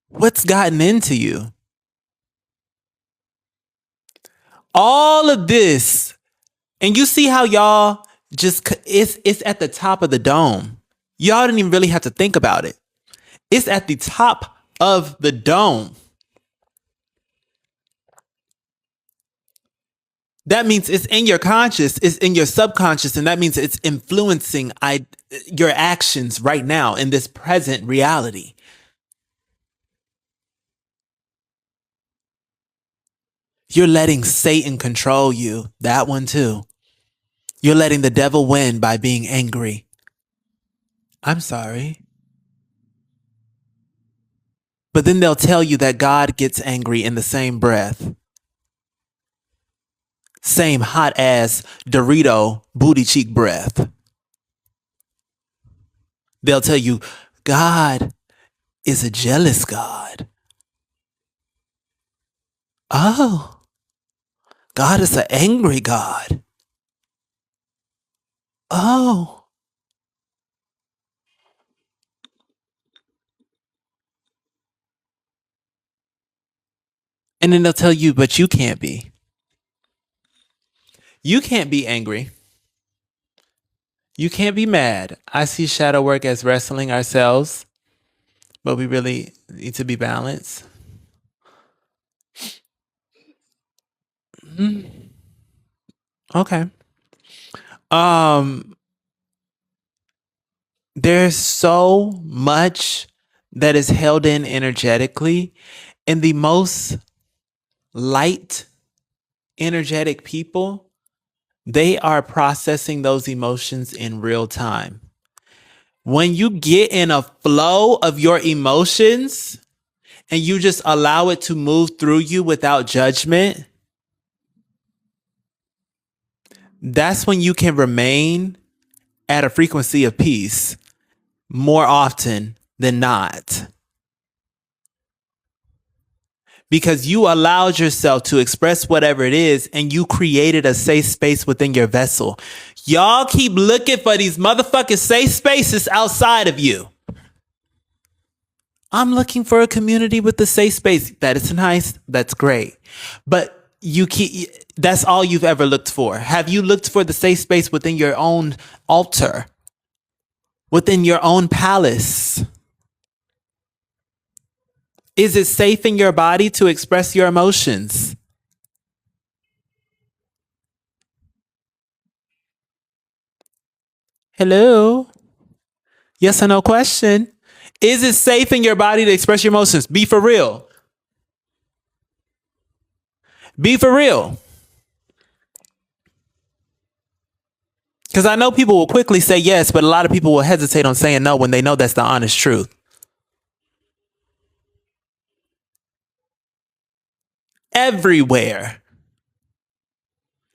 What's gotten into you? All of this. And you see how y'all it's at the top of the dome. Y'all didn't even really have to think about it. It's at the top of the dome. That means it's in your conscious, it's in your subconscious, and that means it's influencing your actions right now in this present reality. You're letting Satan control you. That one too. You're letting the devil win by being angry. I'm sorry. But then they'll tell you that God gets angry in the same breath. Same hot ass Dorito booty cheek breath. They'll tell you God is a jealous God. Oh, God is an angry God. Oh. And then they'll tell you, but you can't be. You can't be angry. You can't be mad. I see shadow work as wrestling ourselves, but we really need to be balanced. Okay. There's so much that is held in energetically, and the most light energetic people, they are processing those emotions in real time. When you get in a flow of your emotions and you just allow it to move through you without judgment, that's when you can remain at a frequency of peace more often than not. Because you allowed yourself to express whatever it is and you created a safe space within your vessel. Y'all keep looking for these motherfucking safe spaces outside of you. I'm looking for a community with a safe space. That is nice. That's great. But that's all you've ever looked for. Have you looked for the safe space within your own altar? Within your own palace? Is it safe in your body to express your emotions? Hello? Yes or no question. Is it safe in your body to express your emotions? Be for real. Be for real. Because I know people will quickly say yes, but a lot of people will hesitate on saying no when they know that's the honest truth. Everywhere.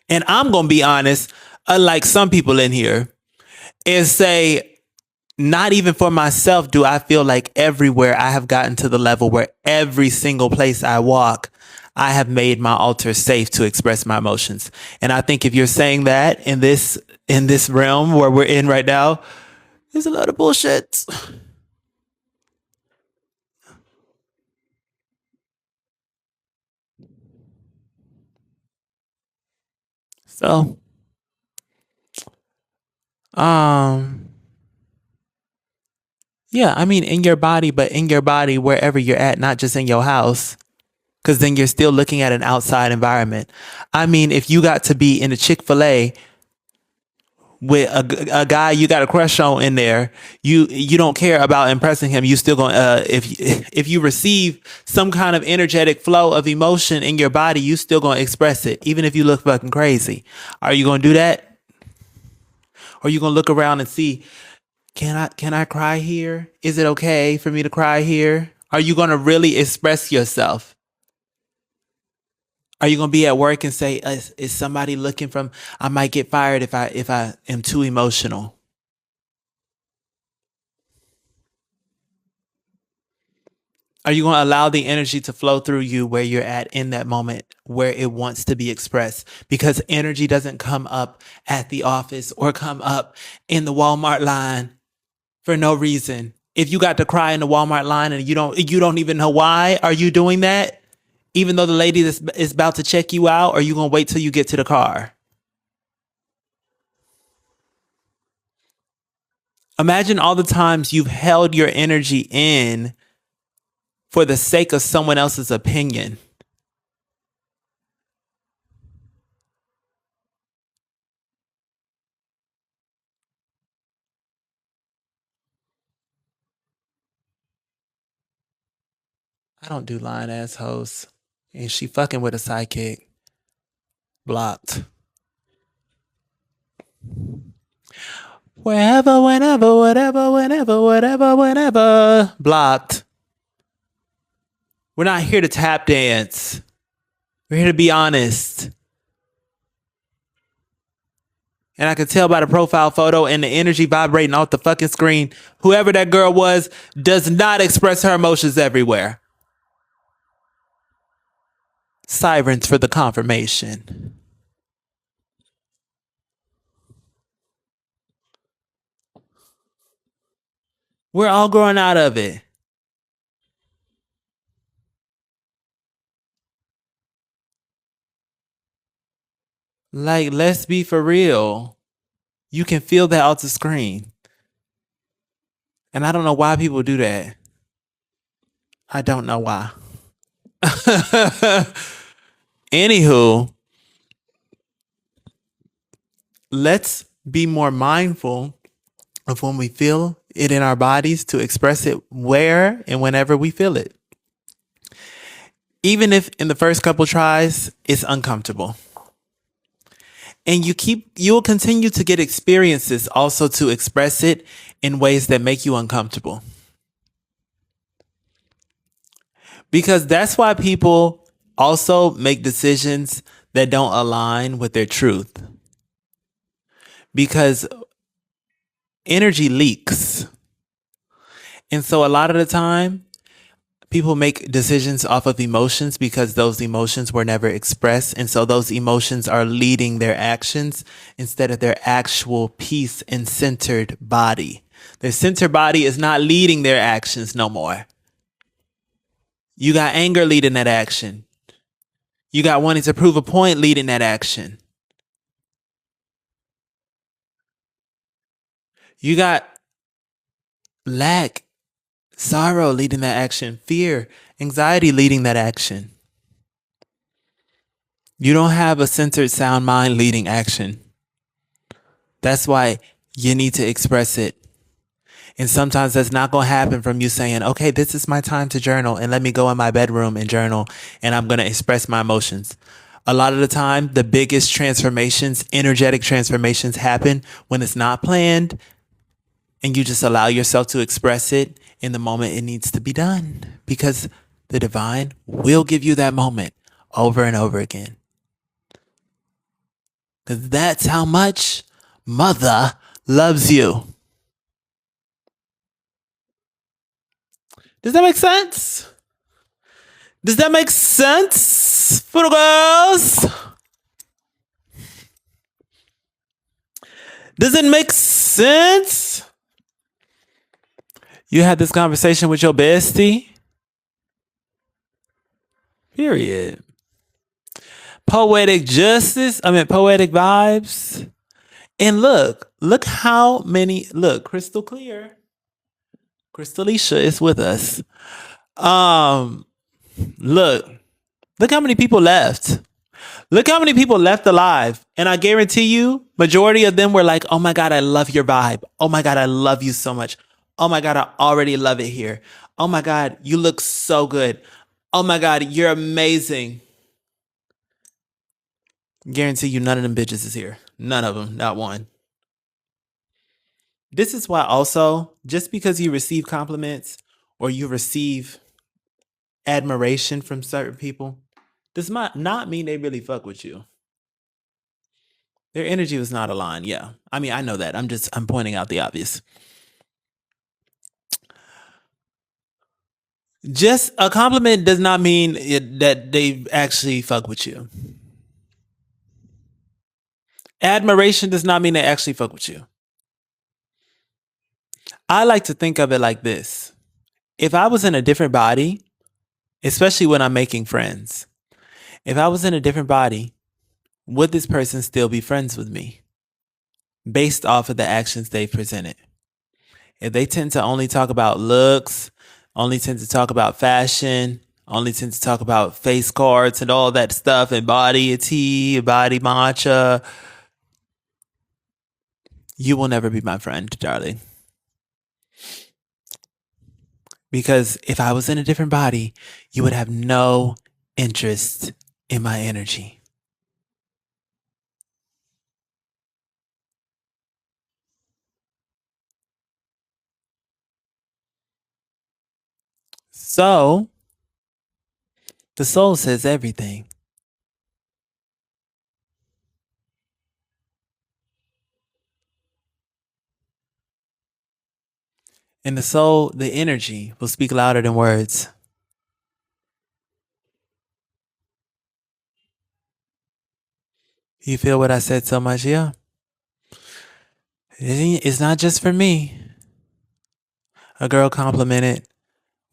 And I'm going to be honest, unlike some people in here, is say, not even for myself do I feel like everywhere I have gotten to the level where every single place I walk, I have made my altar safe to express my emotions. And I think if you're saying that in this realm where we're in right now, there's a lot of bullshit. So, um, yeah, I mean, in your body, but in your body, wherever you're at, not just in your house, because then you're still looking at an outside environment. I mean, if you got to be in a Chick-fil-A with a guy you got a crush on in there, you don't care about impressing him. You still going if you receive some kind of energetic flow of emotion in your body, you still going to express it, even if you look fucking crazy. Are you going to do that? Or are you going to look around and see, can I cry here? Is it okay for me to cry here? Are you going to really express yourself? Are you gonna be at work and say, "Is somebody looking from? I might get fired if I am too emotional." Are you gonna allow the energy to flow through you where you're at in that moment where it wants to be expressed? Because energy doesn't come up at the office or come up in the Walmart line for no reason. If you got to cry in the Walmart line and you don't even know why, are you doing that? Even though the lady is about to check you out, or are you gonna wait till you get to the car? Imagine all the times you've held your energy in for the sake of someone else's opinion. I don't do lying ass hoes. And she fucking with a sidekick. Blocked. Wherever, whenever, whatever, whenever, whatever, whenever. Blocked. We're not here to tap dance. We're here to be honest. And I could tell by the profile photo and the energy vibrating off the fucking screen, whoever that girl was does not express her emotions everywhere. Sirens for the confirmation. We're all growing out of it. Like, let's be for real. You can feel that off the screen. And I don't know why people do that. I don't know why. Anywho, let's be more mindful of when we feel it in our bodies to express it where and whenever we feel it. Even if in the first couple tries, it's uncomfortable. And you'll continue to get experiences also to express it in ways that make you uncomfortable. Because that's why people also make decisions that don't align with their truth. because energy leaks. And so a lot of the time, people make decisions off of emotions because those emotions were never expressed. And so those emotions are leading their actions instead of their actual peace and centered body. Their centered body is not leading their actions no more. You got anger leading that action. You got wanting to prove a point leading that action. You got lack, sorrow leading that action, fear, anxiety leading that action. You don't have a centered, sound mind leading action. That's why you need to express it. And sometimes that's not going to happen from you saying, okay, this is my time to journal and let me go in my bedroom and journal and I'm going to express my emotions. A lot of the time, the biggest transformations, energetic transformations happen when it's not planned and you just allow yourself to express it in the moment it needs to be done because the divine will give you that moment over and over again. Because that's how much Mother loves you. Does that make sense? Does that make sense for the girls? Does it make sense? You had this conversation with your bestie? Period. Poetic justice. Poetic vibes. And look how many, crystal clear. Crystalisha is with us. Look how many people left. Look how many people left alive. And I guarantee you, majority of them were like, oh my God, I love your vibe. Oh my God, I love you so much. Oh my God, I already love it here. Oh my God, you look so good. Oh my God, you're amazing. Guarantee you none of them bitches is here. None of them, not one. This is why also, just because you receive compliments or you receive admiration from certain people, does not mean they really fuck with you. Their energy was not aligned. Yeah. I know that. I'm pointing out the obvious. Just a compliment does not mean that they actually fuck with you. Admiration does not mean they actually fuck with you. I like to think of it like this. If I was in a different body, especially when I'm making friends, if I was in a different body, would this person still be friends with me based off of the actions they've presented? If they tend to only talk about looks, only tend to talk about fashion, only tend to talk about face cards and all that stuff and body tea, body matcha, you will never be my friend, darling. Because if I was in a different body, you would have no interest in my energy. So, the soul says everything. And the soul, the energy, will speak louder than words. You feel what I said so much? Yeah. It's not just for me. A girl complimented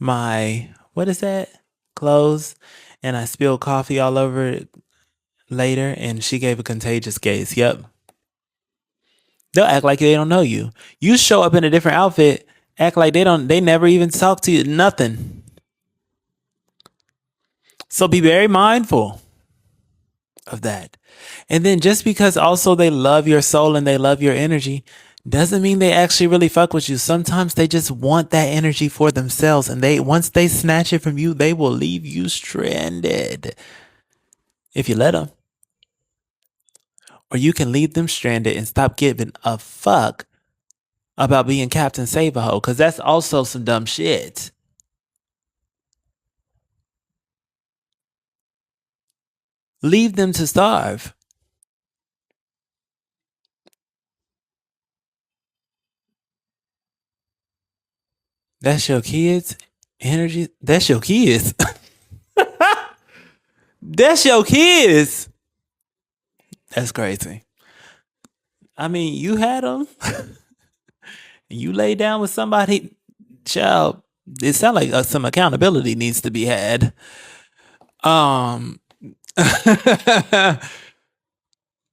my, what is that? Clothes. And I spilled coffee all over it later. And she gave a contagious gaze. Yep. They'll act like they don't know you. You show up in a different outfit, act like they never even talk to you. Nothing. So be very mindful of that. And then just because also they love your soul and they love your energy doesn't mean they actually really fuck with you. Sometimes they just want that energy for themselves, and once they snatch it from you, they will leave you stranded if you let them. Or you can leave them stranded and stop giving a fuck about being Captain Save-A-Ho, because that's also some dumb shit. Leave them to starve. That's your kids' energy. That's your kids. That's your kids. That's crazy. I mean, you had them. You lay down with somebody, child. It sounds like some accountability needs to be had. Um,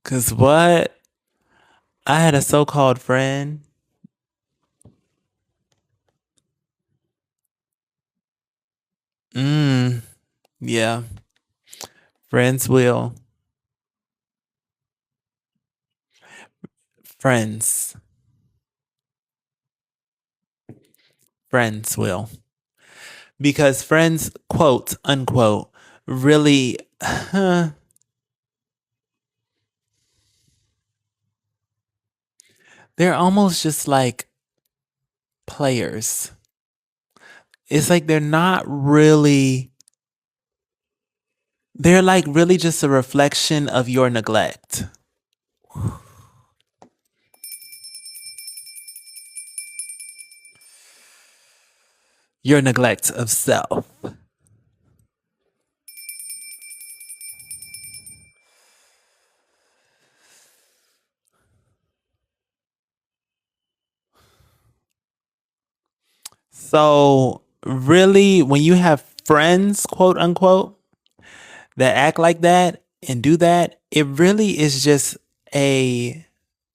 cause what I had a so-called friend. Mm, yeah, friends will. Friends, friends will. Because friends, quote unquote, really, they're almost just like players. It's like they're not really, they're like really just a reflection of your neglect. Your neglect of self. So, really, when you have friends, quote unquote, that act like that and do that, it really is just a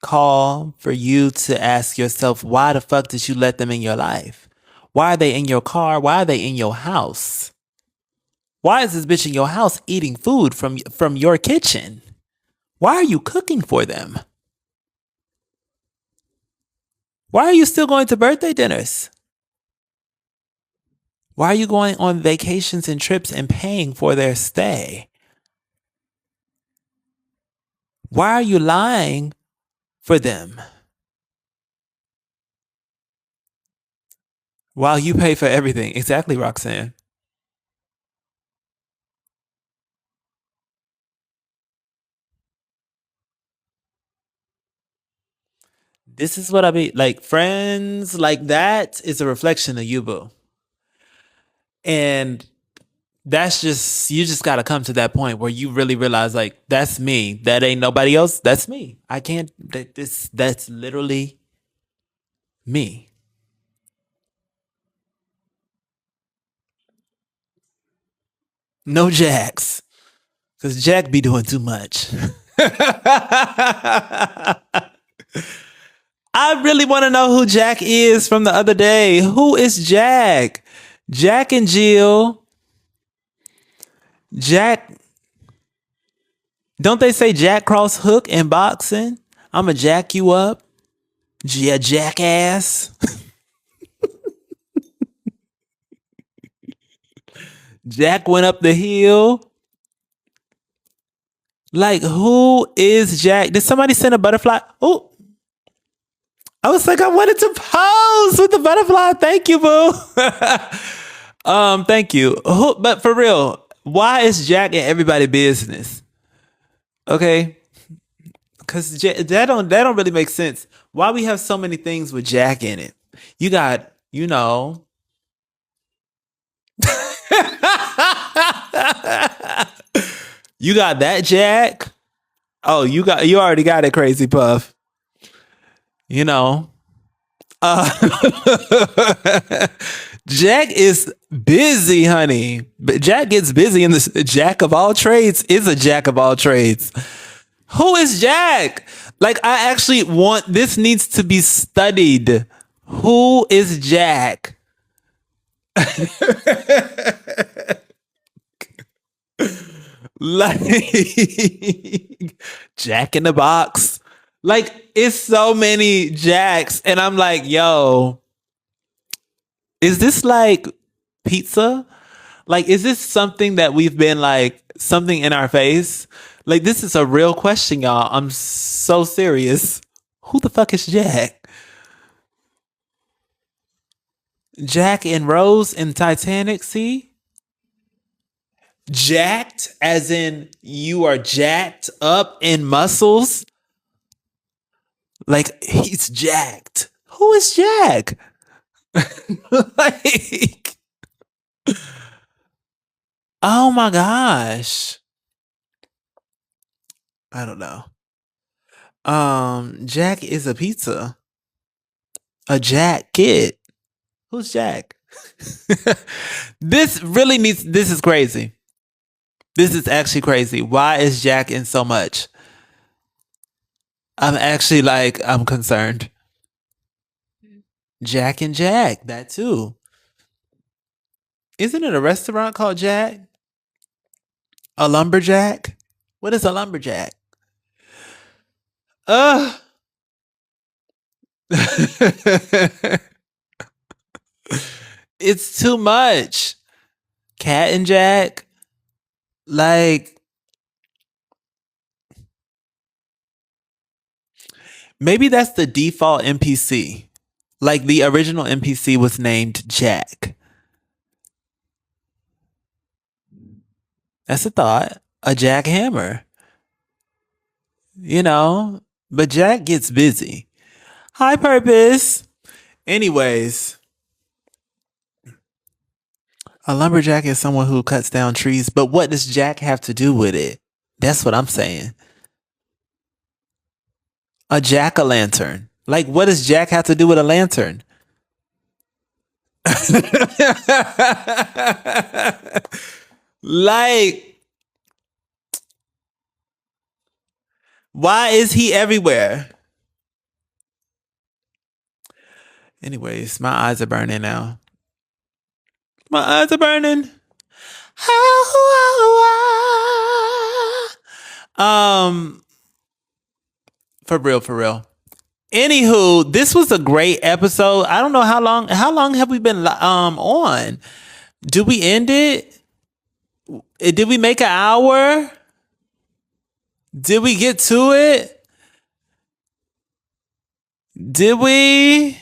call for you to ask yourself, why the fuck did you let them in your life? Why are they in your car? Why are they in your house? Why is this bitch in your house eating food from your kitchen? Why are you cooking for them? Why are you still going to birthday dinners? Why are you going on vacations and trips and paying for their stay? Why are you lying for them while you pay for everything? Exactly, Roxanne. This is what I be like. Friends like that is a reflection of you, boo. And that's just, you just got to come to that point where you really realize, like, that's me. That ain't nobody else. That's me. I can't, that's literally me. No Jacks. Because Jack be doing too much. I really want to know who Jack is from the other day. Who is Jack? Jack and Jill. Jack. Don't they say Jack cross hook in boxing? I'ma jack you up. Yeah, jackass. Jack went up the hill. Like, who is Jack? Did somebody send a butterfly? Oh, I was like, I wanted to pose with the butterfly. Thank you, boo. Thank you. But for real, why is Jack in everybody's business? Okay, because that don't really make sense. Why we have so many things with Jack in it? You got, you got that Jack. Oh, you already got it, Crazy Puff. You know, uh, Jack is busy, honey. But Jack gets busy in this. Jack of all trades is a jack of all trades. Who is Jack? Like, I actually want this needs to be studied. Who is Jack? Like Jack in the Box. Like, it's so many Jacks, and I'm like, yo, is this like pizza? Like, is this something that we've been like something in our face? Like, this is a real question, y'all. I'm so serious. Who the fuck is Jack? Jack and Rose in Titanic, see? Jacked, as in you are jacked up in muscles. Like, he's jacked. Who is Jack? Like, oh my gosh. I don't know. Jack is a pizza. A Jack kid. Who's Jack? This is crazy. This is actually crazy. Why is Jack in so much? I'm concerned. Jack and Jack, that too. Isn't it a restaurant called Jack? A lumberjack? What is a lumberjack? Ugh. It's too much. Cat and Jack. Like, maybe that's the default NPC. Like, the original NPC was named Jack. That's a thought. A jackhammer. You know, but Jack gets busy. Hi, Purpose. Anyways, a lumberjack is someone who cuts down trees, but what does Jack have to do with it? That's what I'm saying. A jack-o'-lantern. Like, what does Jack have to do with a lantern? Like, why is he everywhere? Anyways, my eyes are burning now. My eyes are burning. For real. Anywho, this was a great episode. I don't know how long have we been on? Did we end it? Did we make an hour? Did we get to it? Did we?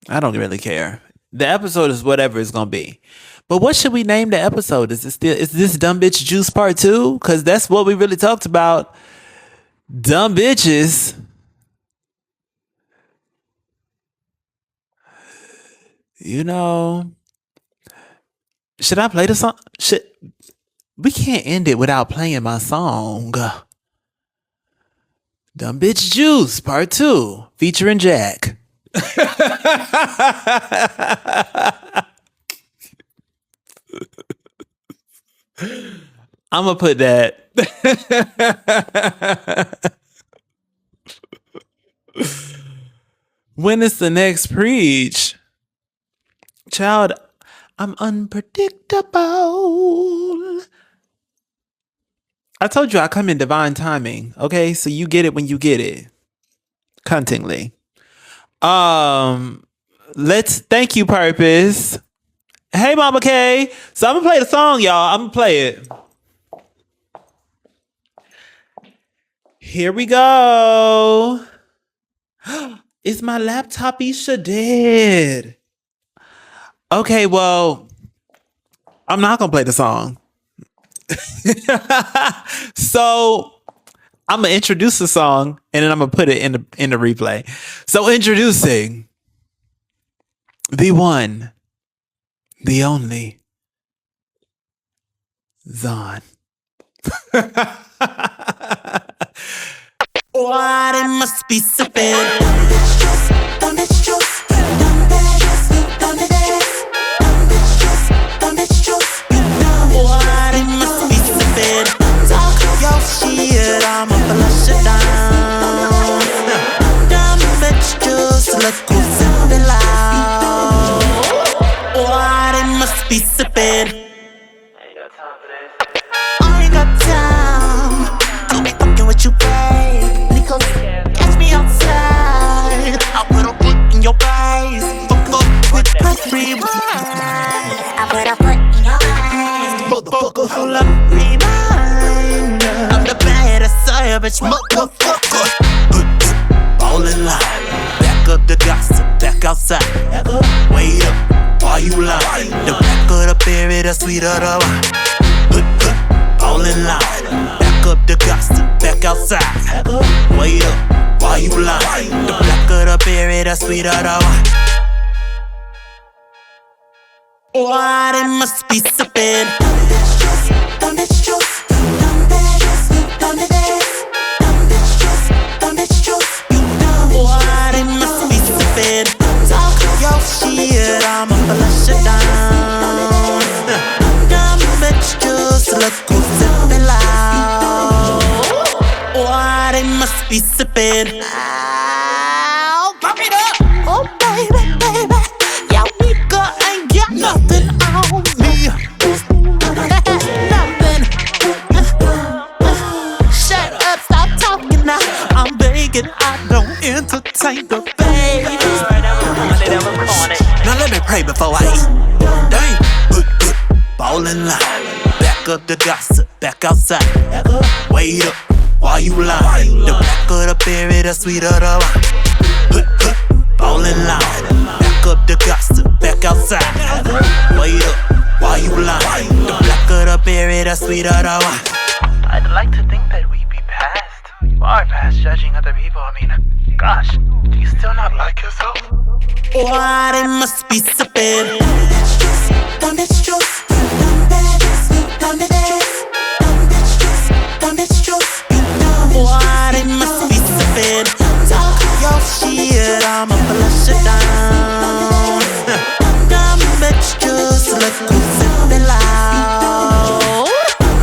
I don't really care. The episode is whatever it's gonna be. But what should we name the episode? Is this Dumb Bitch Juice Part 2? Because that's what we really talked about. Dumb bitches. You know. Should I play the song? We can't end it without playing my song. Dumb Bitch Juice Part 2 featuring Jack. I'm gonna put that. When is the next preach? Child, I'm unpredictable. I told you I come in divine timing, okay? So you get it when you get it. Cuntingly. Let's thank you, Purpose. Hey, Mama K. So I'm gonna play the song, y'all. I'm gonna play it. Here we go. Is my laptop Isha dead? Okay, well, I'm not gonna play the song. So I'm gonna introduce the song and then I'm gonna put it in the replay. So introducing the one, the only XOHN. What it must be sipping. What it must be sipping. Talk your shit, I'ma flush it down. Dumb bitch juice, look who's sipping loud. What it must be sipping. I ain't got time to be fucking with you, babe. Because catch me outside, I put a foot in your eyes. Fuck up with rewind. I put a foot in your eyes. Motherfucker, hold up, rewind. I'm the baddest bitch, motherfucker. Ballin' line, back up the gossip, back outside. Wait up, why you lying? The back of the berry, the sweet of the wine. Ballin' line, back up the gossip, back outside. Wait up, why you lying? The back of the berry, the sweet of the wine. Why they must be sipping? Don't bitch juice, don't bitch juice, don't bitch juice, don't bitch juice. You know why they must be sipping? Talk your shit, I'ma flush it down. Dumb bitch juice, look who's sipping loud. Why they must be sipping? Ow, pump it up. Oh baby, baby, yo nigga ain't got nothing on me. Nothing. Shut up, stop talking now. I'm begging, I don't entertain the babe. Now let me pray before I eat. Dang, ballin' line. Back up the gossip, back outside. Wait up, while you lie. The back of the berry, the sweeter the wine. Ballin' line. Back up the gossip, back outside. Wait up, while you lie. The black of the berry, the sweeter the wine. I'd like to think that we be past. You are past judging other people. I mean, gosh, do you still not like yourself? Why they must be sippin'? Dumb bitch juice, dumb bitch juice, dumb bitch juice, dumb bitch juice, dumb bitch juice. You know why they must be sippin'? Talk your shit, I'ma flush it down. Dumb bitch juice, look who's sippin' loud.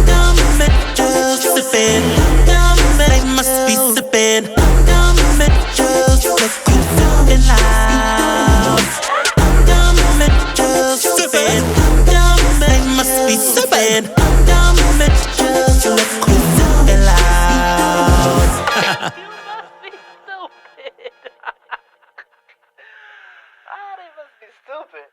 Dumb bitch juice sippin', dumb bitch, they must be sippin'. Dumb bitch juice, look who's sippin' loud. Dumb bitch juice sippin', dumb bitch, they must be sippin'. Dumb bitch juice, look who's sippin' loud. You must be stupid. Ah, they must be stupid.